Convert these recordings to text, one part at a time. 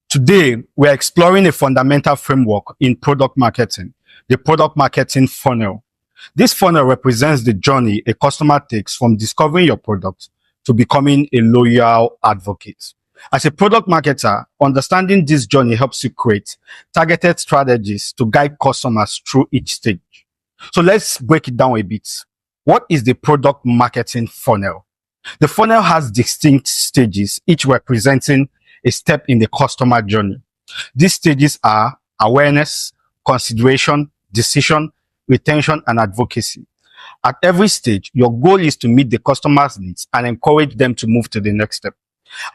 Today, we're exploring a fundamental framework in product marketing, the product marketing funnel. This funnel represents the journey a customer takes from discovering your product to becoming a loyal advocate. As a product marketer, understanding this journey helps you create targeted strategies to guide customers through each stage. So let's break it down a bit. What is the product marketing funnel? The funnel has distinct stages, each representing a step in the customer journey. These stages are awareness, consideration, decision, retention, and advocacy. At every stage, your goal is to meet the customer's needs and encourage them to move to the next step.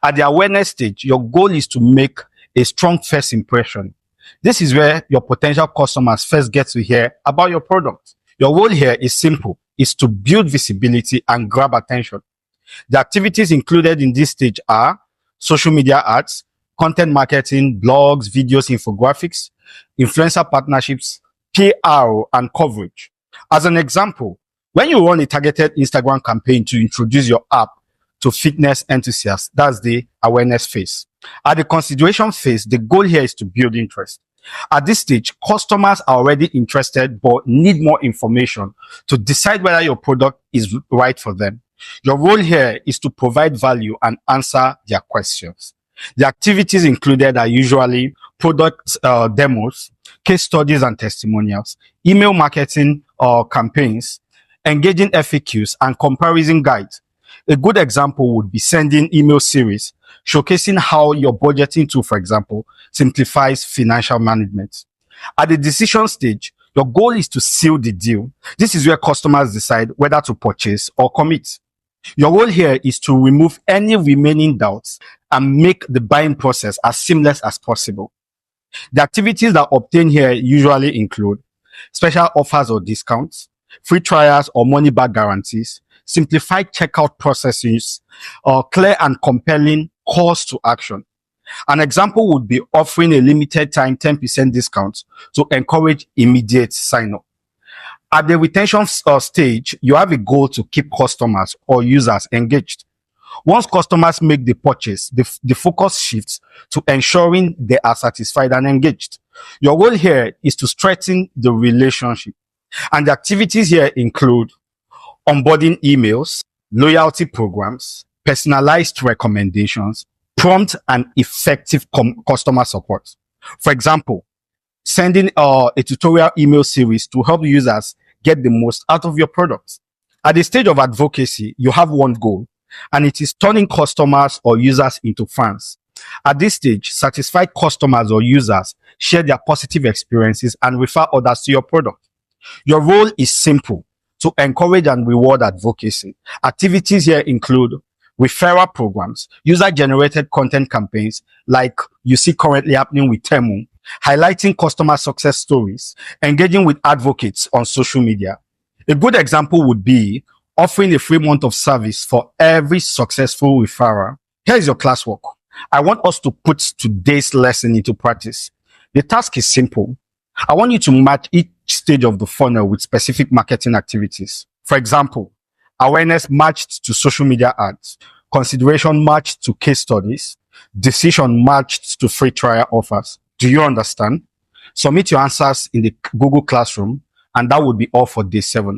At the awareness stage, your goal is to make a strong first impression. This is where your potential customers first get to hear about your product. Your role here is simple, is to build visibility and grab attention. The activities included in this stage are social media ads, content marketing, blogs, videos, infographics, influencer partnerships, PR, and coverage. As an example, when you run a targeted Instagram campaign to introduce your app to fitness enthusiasts, that's the awareness phase. At the consideration phase, the goal here is to build interest. At this stage, customers are already interested but need more information to decide whether your product is right for them. Your role here is to provide value and answer their questions. The activities included are usually product demos, case studies and testimonials, email marketing campaigns, engaging FAQs, and comparison guides. A good example would be sending email series showcasing how your budgeting tool, for example, simplifies financial management. At the decision stage, your goal is to seal the deal. This is where customers decide whether to purchase or commit. Your role here is to remove any remaining doubts and make the buying process as seamless as possible. The activities that obtain here usually include special offers or discounts, free trials or money back guarantees, simplified checkout processes, or clear and compelling calls to action. An example would be offering a limited time 10% discount to encourage immediate sign-up. At the retention stage, you have a goal to keep customers or users engaged. Once customers make the purchase, the focus shifts to ensuring they are satisfied and engaged. Your role here is to strengthen the relationship. And the activities here include onboarding emails, loyalty programs, personalized recommendations, prompt and effective customer support. For example, sending a tutorial email series to help users get the most out of your products. At the stage of advocacy, you have one goal, and it is turning customers or users into fans. At this stage, satisfied customers or users share their positive experiences and refer others to your product. Your role is simple: to encourage and reward advocacy. Activities here include referral programs, user-generated content campaigns like you see currently happening with Temu, highlighting customer success stories, engaging with advocates on social media. A good example would be offering a free month of service for every successful referral. Here's your classwork. I want us to put today's lesson into practice. The task is simple. I want you to match each stage of the funnel with specific marketing activities. For example, awareness matched to social media ads, consideration matched to case studies, decision matched to free trial offers. Do you understand? Submit your answers in the Google Classroom, and that would be all for day 7.